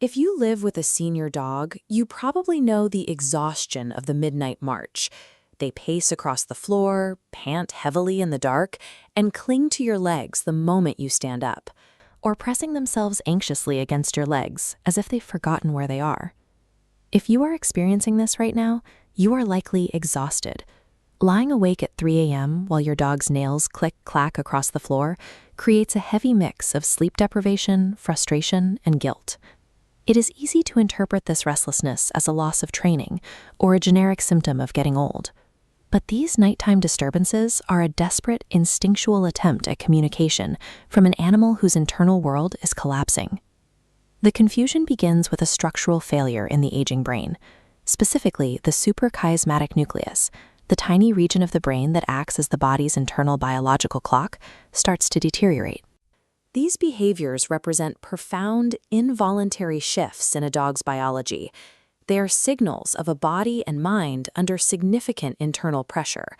If you live with a senior dog, you probably know the exhaustion of the midnight march. They pace across the floor, pant heavily in the dark, and cling to your legs the moment you stand up, or pressing themselves anxiously against your legs as if they've forgotten where they are. If you are experiencing this right now, you are likely exhausted. Lying awake at 3 a.m. while your dog's nails click-clack across the floor creates a heavy mix of sleep deprivation, frustration, and guilt. It is easy to interpret this restlessness as a loss of training or a generic symptom of getting old. But these nighttime disturbances are a desperate, instinctual attempt at communication from an animal whose internal world is collapsing. The confusion begins with a structural failure in the aging brain, specifically the suprachiasmatic nucleus. The tiny region of the brain that acts as the body's internal biological clock starts to deteriorate. These behaviors represent profound, involuntary shifts in a dog's biology. They are signals of a body and mind under significant internal pressure.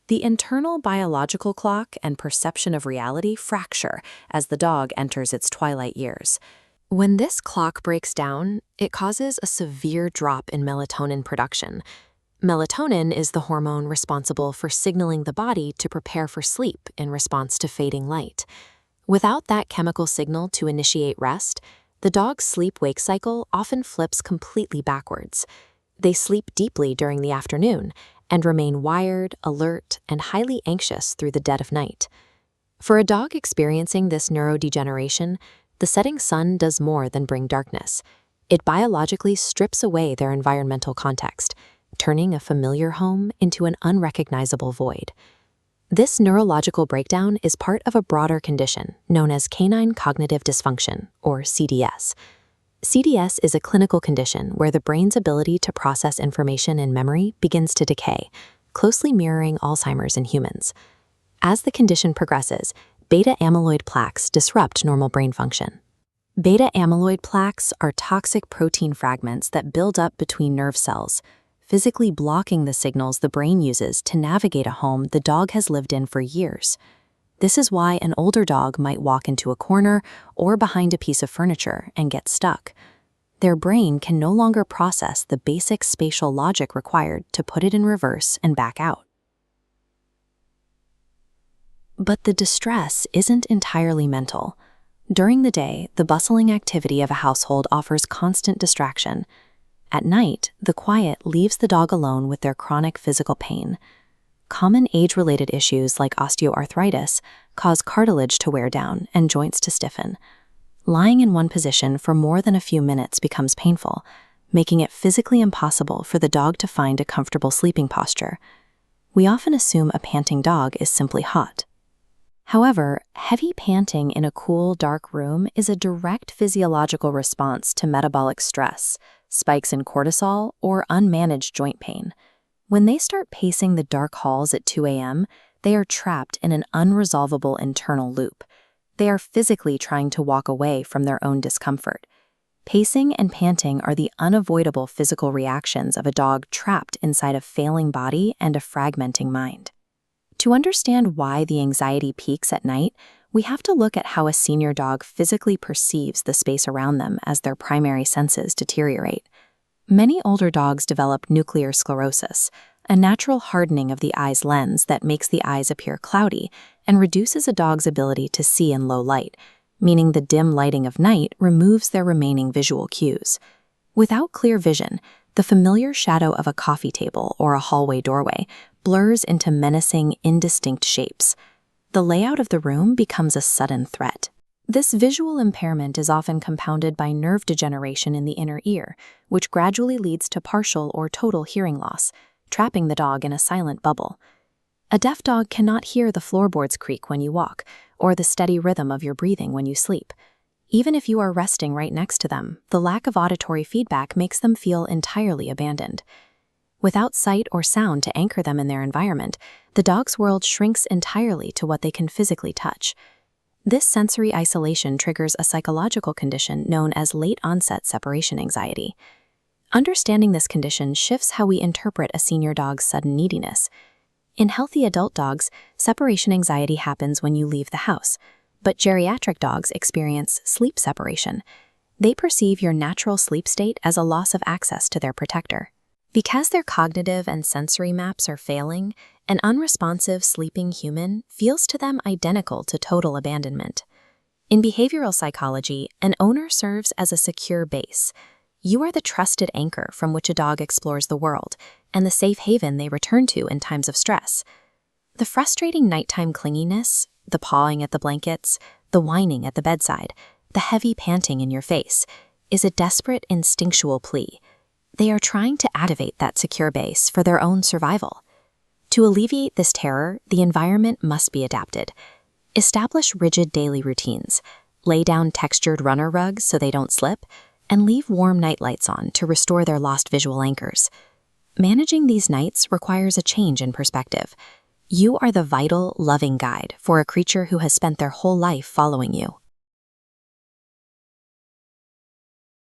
The internal biological clock and perception of reality fracture as the dog enters its twilight years. When this clock breaks down, it causes a severe drop in melatonin production. Melatonin is the hormone responsible for signaling the body to prepare for sleep in response to fading light. Without that chemical signal to initiate rest, the dog's sleep-wake cycle often flips completely backwards. They sleep deeply during the afternoon and remain wired, alert, and highly anxious through the dead of night. For a dog experiencing this neurodegeneration, the setting sun does more than bring darkness. It biologically strips away their environmental context, turning a familiar home into an unrecognizable void. This neurological breakdown is part of a broader condition known as canine cognitive dysfunction, or CDS. CDS is a clinical condition where the brain's ability to process information and memory begins to decay, closely mirroring Alzheimer's in humans. As the condition progresses, beta-amyloid plaques disrupt normal brain function. Beta-amyloid plaques are toxic protein fragments that build up between nerve cells, physically blocking the signals the brain uses to navigate a home the dog has lived in for years. This is why an older dog might walk into a corner or behind a piece of furniture and get stuck. Their brain can no longer process the basic spatial logic required to put it in reverse and back out. But the distress isn't entirely mental. During the day, the bustling activity of a household offers constant distraction. At night, the quiet leaves the dog alone with their chronic physical pain. Common age-related issues like osteoarthritis cause cartilage to wear down and joints to stiffen. Lying in one position for more than a few minutes becomes painful, making it physically impossible for the dog to find a comfortable sleeping posture. We often assume a panting dog is simply hot. However, heavy panting in a cool, dark room is a direct physiological response to metabolic stress, spikes in cortisol, or unmanaged joint pain. When they start pacing the dark halls at 2 a.m., they are trapped in an unresolvable internal loop. They are physically trying to walk away from their own discomfort. Pacing and panting are the unavoidable physical reactions of a dog trapped inside a failing body and a fragmenting mind. To understand why the anxiety peaks at night, we have to look at how a senior dog physically perceives the space around them as their primary senses deteriorate. Many older dogs develop nuclear sclerosis, a natural hardening of the eye's lens that makes the eyes appear cloudy and reduces a dog's ability to see in low light, meaning the dim lighting of night removes their remaining visual cues. Without clear vision, the familiar shadow of a coffee table or a hallway doorway blurs into menacing, indistinct shapes. The layout of the room becomes a sudden threat. This visual impairment is often compounded by nerve degeneration in the inner ear, which gradually leads to partial or total hearing loss, trapping the dog in a silent bubble. A deaf dog cannot hear the floorboards creak when you walk, or the steady rhythm of your breathing when you sleep. Even if you are resting right next to them, the lack of auditory feedback makes them feel entirely abandoned. Without sight or sound to anchor them in their environment, the dog's world shrinks entirely to what they can physically touch. This sensory isolation triggers a psychological condition known as late-onset separation anxiety. Understanding this condition shifts how we interpret a senior dog's sudden neediness. In healthy adult dogs, separation anxiety happens when you leave the house, but geriatric dogs experience sleep separation. They perceive your natural sleep state as a loss of access to their protector. Because their cognitive and sensory maps are failing, an unresponsive sleeping human feels to them identical to total abandonment. In behavioral psychology, an owner serves as a secure base. You are the trusted anchor from which a dog explores the world, and the safe haven they return to in times of stress. The frustrating nighttime clinginess, the pawing at the blankets, the whining at the bedside, the heavy panting in your face, is a desperate instinctual plea. They are trying to activate that secure base for their own survival. To alleviate this terror, the environment must be adapted. Establish rigid daily routines, lay down textured runner rugs so they don't slip, and leave warm night lights on to restore their lost visual anchors. Managing these nights requires a change in perspective. You are the vital, loving guide for a creature who has spent their whole life following you.